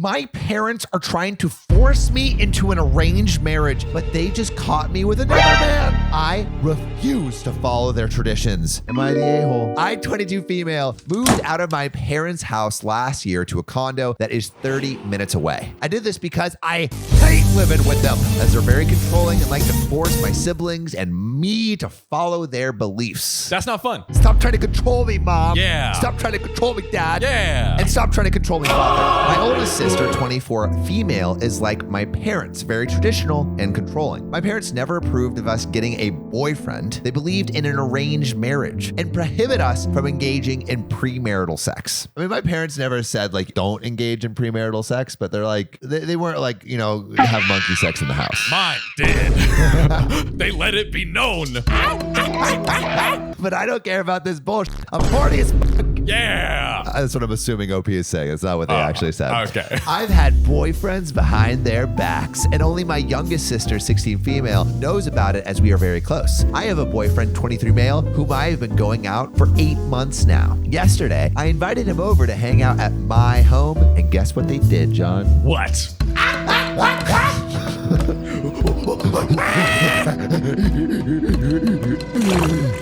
My parents are trying to force me into an arranged marriage, but they just caught me with another man. I refuse to follow their traditions. Am I the a-hole? I, 22 female, moved out of my parents' house last year to a condo that is 30 minutes away. I did this because I hate living with them, as they're very controlling and like to force my siblings and me to follow their beliefs. That's not fun. Stop trying to control me, Mom. Yeah. Stop trying to control me, Dad. Yeah. And stop trying to control me, Father. My oldest sister, 24 female, is like my parents, very traditional and controlling. My parents never approved of us getting a boyfriend. They believed in an arranged marriage and prohibit us from engaging in premarital sex. I mean, my parents never said like, don't engage in premarital sex, but they're like, they weren't like, you know, have monkey sex in the house. Mine did. They let it be known. But I don't care about this bullshit. I'm horny as fuck. Yeah. That's what I'm assuming OP is saying. It's not what they actually said. Okay. I've had boyfriends behind their backs, and only my youngest sister, 16 female, knows about it as we are very close. I have a boyfriend, 23 male, whom I have been going out for 8 months now. Yesterday, I invited him over to hang out at my home, and guess what they did, John? What?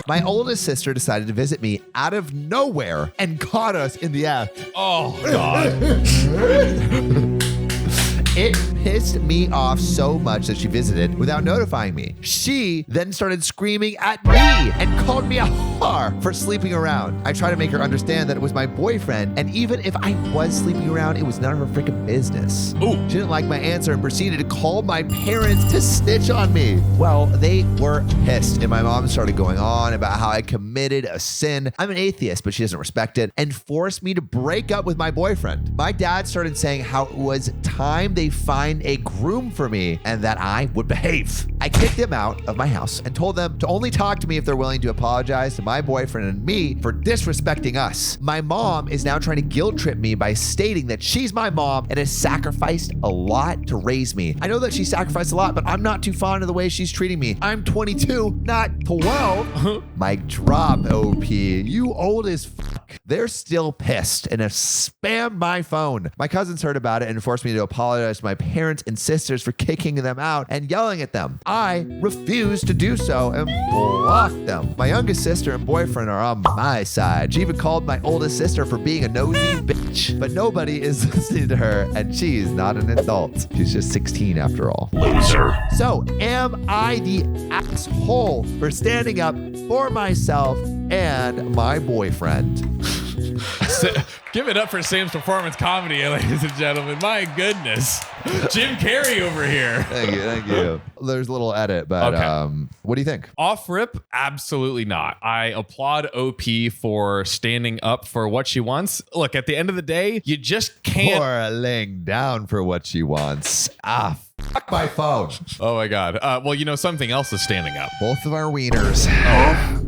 My oldest sister decided to visit me out of nowhere and caught us in the act. Oh, God. It pissed me off so much that she visited without notifying me. She then started screaming at me and called me a whore for sleeping around. I tried to make her understand that it was my boyfriend, and even if I was sleeping around, it was none of her freaking business. Ooh. She didn't like my answer and proceeded to call my parents to snitch on me. Well, they were pissed, and my mom started going on about how I committed a sin. I'm an atheist, but she doesn't respect it, and forced me to break up with my boyfriend. My dad started saying how it was time they find a groom for me and that I would behave. I kicked them out of my house and told them to only talk to me if they're willing to apologize to my boyfriend and me for disrespecting us. My mom is now trying to guilt trip me by stating that she's my mom and has sacrificed a lot to raise me. I know that she sacrificed a lot, but I'm not too fond of the way she's treating me. I'm 22, not 12. Mic drop, OP. You old as fuck. They're still pissed and have spammed my phone. My cousins heard about it and forced me to apologize to my parents and sisters for kicking them out and yelling at them. I refused to do so and blocked them. My youngest sister and boyfriend are on my side. She even called my oldest sister for being a nosy bitch, but nobody is listening to her, and she is not an adult. She's just 16 after all. Loser. So, am I the asshole for standing up for myself and my boyfriend? Give it up for Sam's performance comedy, ladies and gentlemen. My goodness. Jim Carrey over here. Thank you. There's a little edit, but Okay. What do you think? Off rip? Absolutely not. I applaud OP for standing up for what she wants. Look, at the end of the day, you just can't. Or laying down for what she wants. Fuck my phone. Oh my God. Well, you know, something else is standing up. Both of our wieners.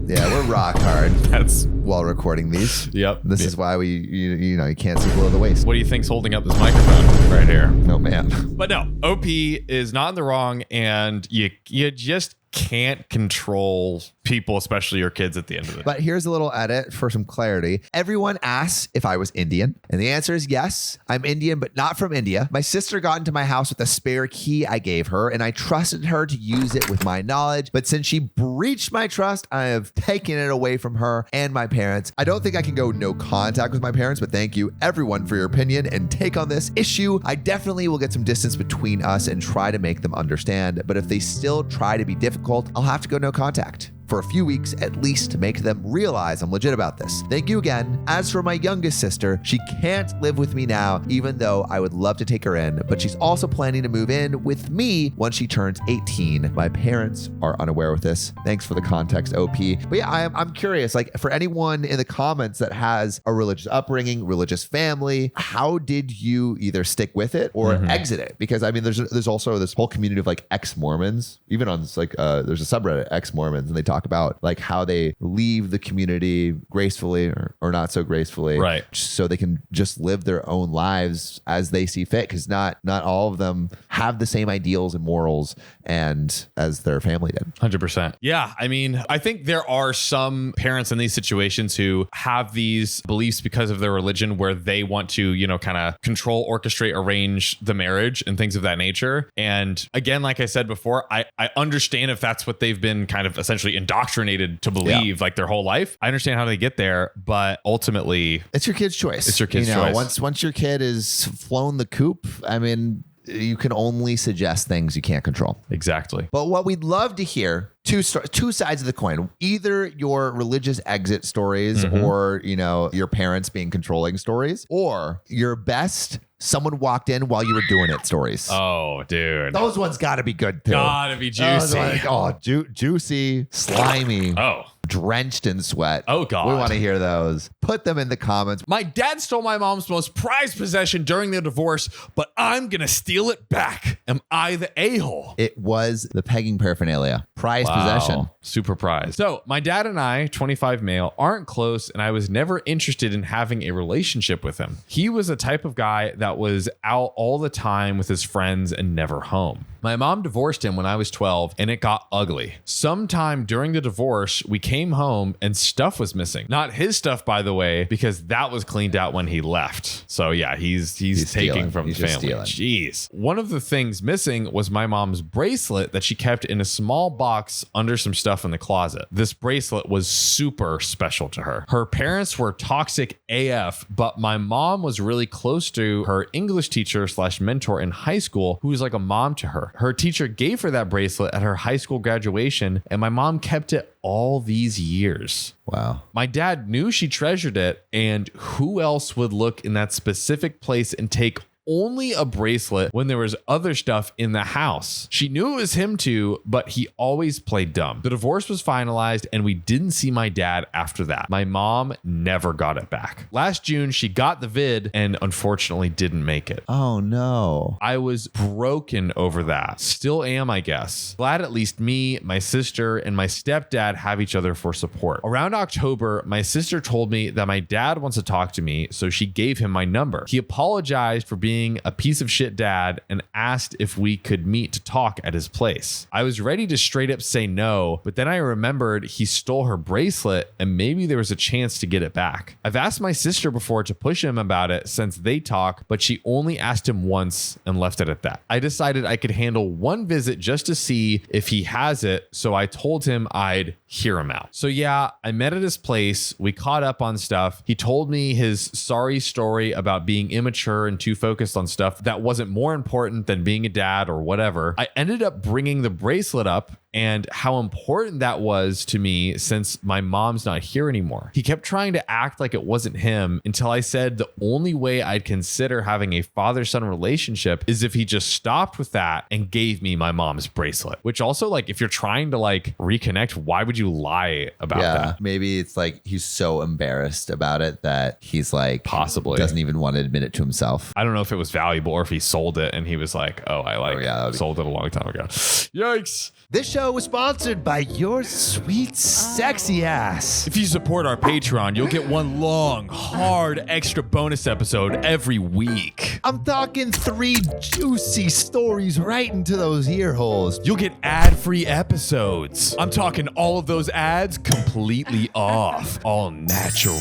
Yeah, we're rock hard That's. while recording these. Yep. This is why you can't see below the waist. What do you think's holding up this microphone right here? No, man. But no, OP is not in the wrong, and you just can't control people, especially your kids, at the end of the day. But here's a little edit for some clarity. Everyone asks if I was Indian, and the answer is yes. I'm Indian, but not from India. My sister got into my house with a spare key I gave her, and I trusted her to use it with my knowledge. But since she breached my trust, I have taken it away from her and my parents. I don't think I can go no contact with my parents, but thank you everyone for your opinion and take on this issue. I definitely will get some distance between us and try to make them understand. But if they still try to be difficult, I'll have to go no contact for a few weeks at least to make them realize I'm legit about this. Thank you again. As for my youngest sister, she can't live with me now, even though I would love to take her in, but she's also planning to move in with me once she turns 18. My parents are unaware of this. Thanks for the context, OP. But yeah, I'm curious, like for anyone in the comments that has a religious upbringing, religious family, how did you either stick with it or exit it? Because I mean, there's also this whole community of like ex-Mormons, even on like, there's a subreddit, ex-Mormons, and they talk talk about like how they leave the community gracefully or not so gracefully. Right. So they can just live their own lives as they see fit. Cause not all of them have the same ideals and morals and as their family did. 100%. Yeah. I mean, I think there are some parents in these situations who have these beliefs because of their religion where they want to, kind of control, orchestrate, arrange the marriage and things of that nature. And again, like I said before, I understand if that's what they've been kind of essentially indoctrinated to believe like their whole life. I understand how they get there, but ultimately it's your kid's choice. It's your kid's choice. Once your kid has flown the coop, I mean, you can only suggest things you can't control. Exactly. But what we'd love to hear, two sides of the coin, either your religious exit stories or, your parents being controlling stories, or your best someone walked in while you were doing it stories. Oh, dude. Those ones got to be good too. Gotta be juicy. Juicy, slimy. Oh. Drenched in sweat. Oh, God. We want to hear those. Put them in the comments. My dad stole my mom's most prized possession during their divorce, but I'm going to steal it back. Am I the a-hole? It was the pegging paraphernalia. Prized possession. Super prized. So my dad and I, 25 male, aren't close, and I was never interested in having a relationship with him. He was a type of guy that was out all the time with his friends and never home. My mom divorced him when I was 12, and it got ugly. Sometime during the divorce, we came home and stuff was missing. Not his stuff, by the way, because that was cleaned out when he left. So yeah, he's taking from the family. Jeez. One of the things missing was my mom's bracelet that she kept in a small box under some stuff in the closet. This bracelet was super special to her. Her parents were toxic AF, but my mom was really close to her English teacher / mentor in high school, who was like a mom to her. Her teacher gave her that bracelet at her high school graduation, and my mom kept it all these years. Wow. My dad knew she treasured it, and who else would look in that specific place and take only a bracelet when there was other stuff in the house? She knew it was him too, but he always played dumb. The divorce was finalized and we didn't see my dad after that. My mom never got it back. Last June, she got the vid and unfortunately didn't make it. Oh no. I was broken over that. Still am, I guess. Glad at least me, my sister, and my stepdad have each other for support. Around October, my sister told me that my dad wants to talk to me, so she gave him my number. He apologized for being a piece of shit dad and asked if we could meet to talk at his place. I was ready to straight up say no, but then I remembered he stole her bracelet and maybe there was a chance to get it back. I've asked my sister before to push him about it since they talk, but she only asked him once and left it at that. I decided I could handle one visit just to see if he has it, so I told him I'd hear him out. So yeah, I met at his place. We caught up on stuff. He told me his sorry story about being immature and too focused on stuff that wasn't more important than being a dad or whatever. I ended up bringing the bracelet up and how important that was to me since my mom's not here anymore. He kept trying to act like it wasn't him until I said the only way I'd consider having a father-son relationship is if he just stopped with that and gave me my mom's bracelet. Which also, like, if you're trying to like reconnect, why would you lie about that? Maybe it's like he's so embarrassed about it that he's like possibly doesn't even want to admit it to himself. I don't know if it was valuable or if he sold it and he was like, sold it a long time ago. Yikes. This show was sponsored by your sweet, sexy ass. If you support our Patreon, you'll get one long, hard, extra bonus episode every week. I'm talking 3 juicy stories right into those ear holes. You'll get ad-free episodes. I'm talking all of those ads completely off. All natural.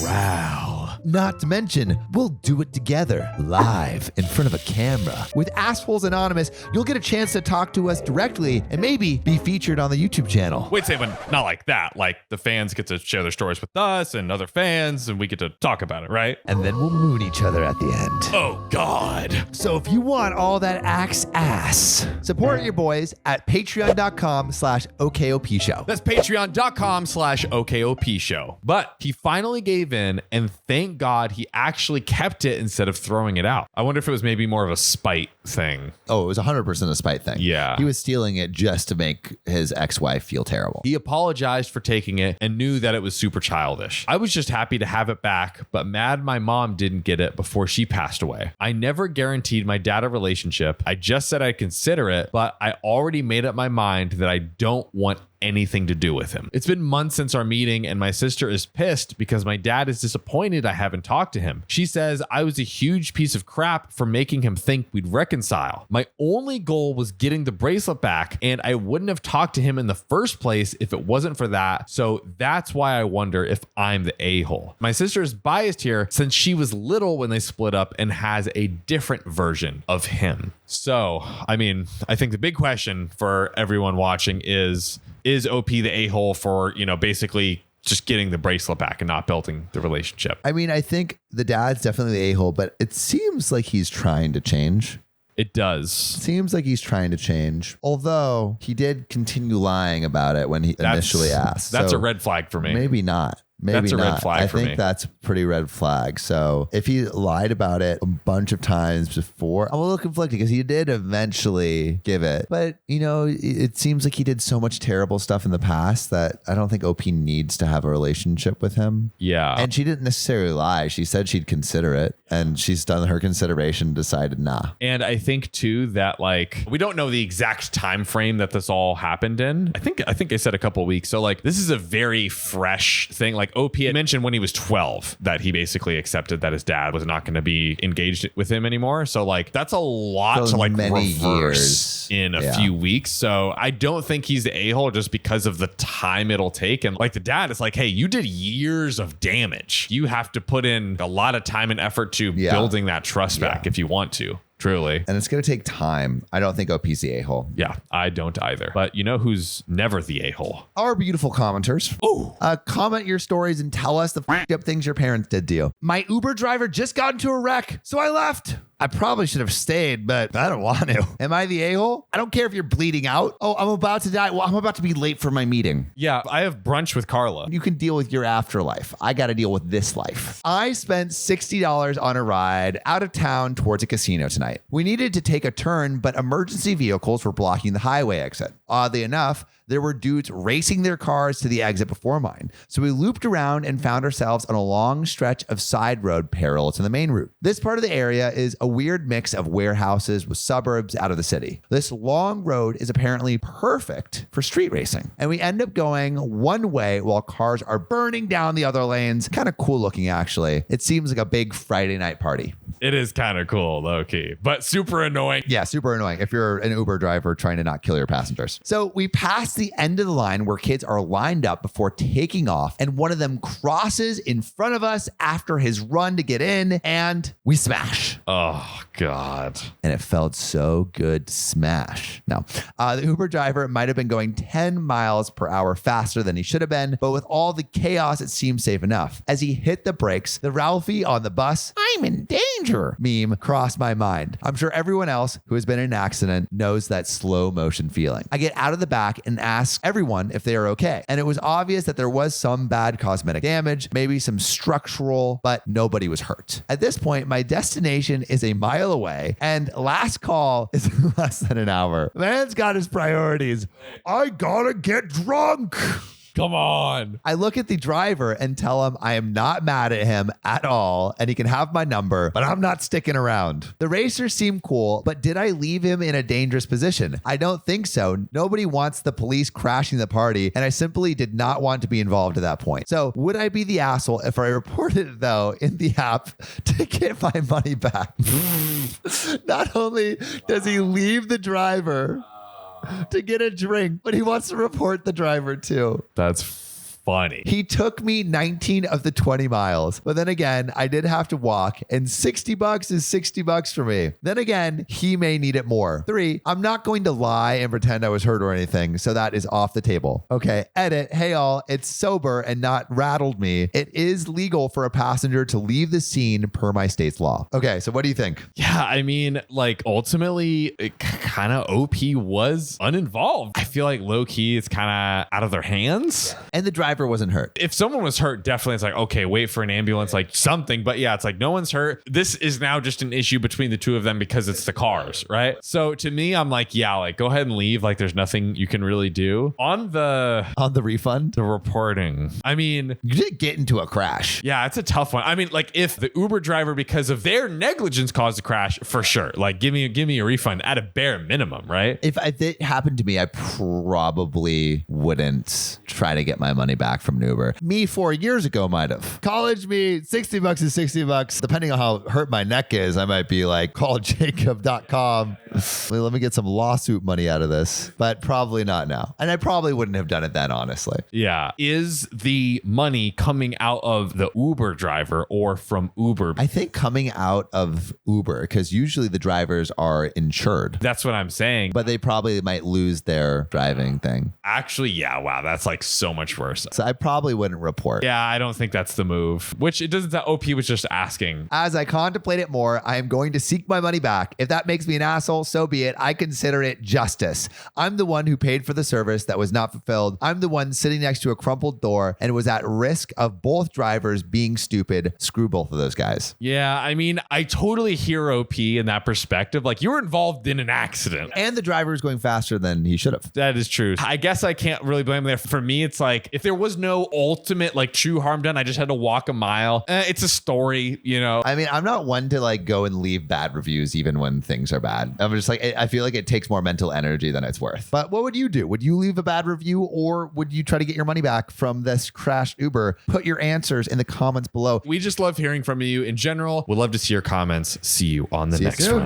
Not to mention, we'll do it together, live, in front of a camera. With Assholes Anonymous, you'll get a chance to talk to us directly and maybe be featured on the YouTube channel. Wait, but not like that. Like, the fans get to share their stories with us and other fans, and we get to talk about it, right? And then we'll moon each other at the end. Oh, God. So if you want all that Axe ass, support your boys at patreon.com/OKOP show. That's patreon.com/OKOP show. But he finally gave in, and thank God he actually kept it instead of throwing it out. I wonder if it was maybe more of a spite thing. Oh, it was 100% a spite thing. Yeah. He was stealing it just to make his ex-wife feel terrible. He apologized for taking it and knew that it was super childish. I was just happy to have it back, but mad my mom didn't get it before she passed away. I never guaranteed my dad a relationship. I just said I'd consider it, but I already made up my mind that I don't want anything to do with him. It's been months since our meeting, and my sister is pissed because my dad is disappointed I haven't talked to him. She says I was a huge piece of crap for making him think we'd reconcile. My only goal was getting the bracelet back, and I wouldn't have talked to him in the first place if it wasn't for that. So that's why I wonder if I'm the a-hole. My sister is biased here since she was little when they split up and has a different version of him. So, I mean, I think the big question for everyone watching is OP the a-hole for, basically just getting the bracelet back and not building the relationship? I mean, I think the dad's definitely the a-hole, but it seems like he's trying to change. It does. Seems like he's trying to change. Although he did continue lying about it when he initially asked. That's a red flag for me. Maybe not. Maybe that's a not. red flag for me. I think that's a pretty red flag. So if he lied about it a bunch of times before, I'm a little conflicted because he did eventually give it. But, it seems like he did so much terrible stuff in the past that I don't think OP needs to have a relationship with him. Yeah. And she didn't necessarily lie. She said she'd consider it, and she's done her consideration and decided nah. And I think too that we don't know the exact time frame that this all happened in. I think I said a couple of weeks. So this is a very fresh thing. OP had mentioned when he was 12 that he basically accepted that his dad was not going to be engaged with him anymore. So that's a lot to many reverse years in a few weeks. So I don't think he's the a-hole just because of the time it'll take. And the dad is hey, you did years of damage. You have to put in a lot of time and effort to building that trust back if you want to. Truly. And it's going to take time. I don't think OP's the a-hole. Yeah, I don't either. But you know who's never the a-hole? Our beautiful commenters. Oh. Comment your stories and tell us the f***ed up things your parents did to you. My Uber driver just got into a wreck, so I left. I probably should have stayed, but I don't want to. Am I the a-hole? I don't care if you're bleeding out. Oh, I'm about to die. Well, I'm about to be late for my meeting. Yeah, I have brunch with Carla. You can deal with your afterlife. I got to deal with this life. I spent $60 on a ride out of town towards a casino tonight. We needed to take a turn, but emergency vehicles were blocking the highway exit. Oddly enough, there were dudes racing their cars to the exit before mine. So we looped around and found ourselves on a long stretch of side road parallel to the main route. This part of the area is a weird mix of warehouses with suburbs out of the city. This long road is apparently perfect for street racing. And we end up going one way while cars are burning down the other lanes. Kind of cool looking, actually. It seems like a big Friday night party. It is kind of cool, low key, but super annoying. Yeah, super annoying if you're an Uber driver trying to not kill your passengers. So we pass the end of the line where kids are lined up before taking off, and one of them crosses in front of us after his run to get in, and we smash. Oh, God. And it felt so good to smash. Now, the Uber driver might have been going 10 miles per hour faster than he should have been, but with all the chaos, it seemed safe enough. As he hit the brakes, the Ralphie on the bus, "I'm in danger" meme crossed my mind. I'm sure everyone else who has been in an accident knows that slow motion feeling. I get out of the back and ask everyone if they are okay. And it was obvious that there was some bad cosmetic damage, maybe some structural, but nobody was hurt. At this point, my destination is a mile away, and last call is in less than an hour. Man's got his priorities. I gotta get drunk. Come on. I look at the driver and tell him I am not mad at him at all, and he can have my number, but I'm not sticking around. The racers seem cool, but did I leave him in a dangerous position? I don't think so. Nobody wants the police crashing the party, and I simply did not want to be involved at that point. So would I be the asshole if I reported it, though, in the app to get my money back? Not only does he leave the driver to get a drink, but he wants to report the driver too. That's funny. He took me 19 of the 20 miles, but then again, I did have to walk, and $60 is $60 for me. Then again, he may need it more. 3, I'm not going to lie and pretend I was hurt or anything, so that is off the table. Okay, edit. Hey all, it's sober and not rattled me. It is legal for a passenger to leave the scene per my state's law. Okay, so what do you think? Yeah, I mean, ultimately, it kind of OP was uninvolved. I feel like low key, it's kind of out of their hands. And the driver driver wasn't hurt. If someone was hurt, definitely it's like, okay, wait for an ambulance, like something. But yeah, it's like no one's hurt. This is now just an issue between the two of them because it's the cars, right? So to me, I'm like, yeah, like go ahead and leave. Like there's nothing you can really do. On the refund, the reporting, I mean, you did get into a crash. Yeah, it's a tough one. I mean, like if the Uber driver, because of their negligence, caused a crash, for sure. Like give me a refund at a bare minimum, right? If it happened to me, I probably wouldn't try to get my money back from an Uber. Me 4 years ago might have. College me, $60 is $60. Depending on how hurt my neck is, I might be like, call Jacob.com. Let me get some lawsuit money out of this. But probably not now. And I probably wouldn't have done it then, honestly. Yeah. Is the money coming out of the Uber driver or from Uber? I think coming out of Uber, because usually the drivers are insured. That's what I'm saying. But they probably might lose their driving thing. Actually, yeah. Wow. That's like so much worse. So I probably wouldn't report. Yeah, I don't think that's the move. Which it doesn't. That OP was just asking. As I contemplate it more, I am going to seek my money back. If that makes me an asshole, so be it. I consider it justice. I'm the one who paid for the service that was not fulfilled. I'm the one sitting next to a crumpled door and was at risk of both drivers being stupid. Screw both of those guys. Yeah, I mean, I totally hear OP in that perspective. Like you were involved in an accident. And the driver is going faster than he should have. That is true. I guess I can't really blame him there. For me, it's like if there was no ultimate like true harm done, I just had to walk a mile. It's a story, you know. I mean, I'm not one to like go and leave bad reviews even when things are bad. I'm just like, I feel like it takes more mental energy than it's worth. But what would you do? Would you leave a bad review or would you try to get your money back from this crashed Uber? Put your answers in the comments below. We just love hearing from you in general. We'd love to see your comments. See you on the next one.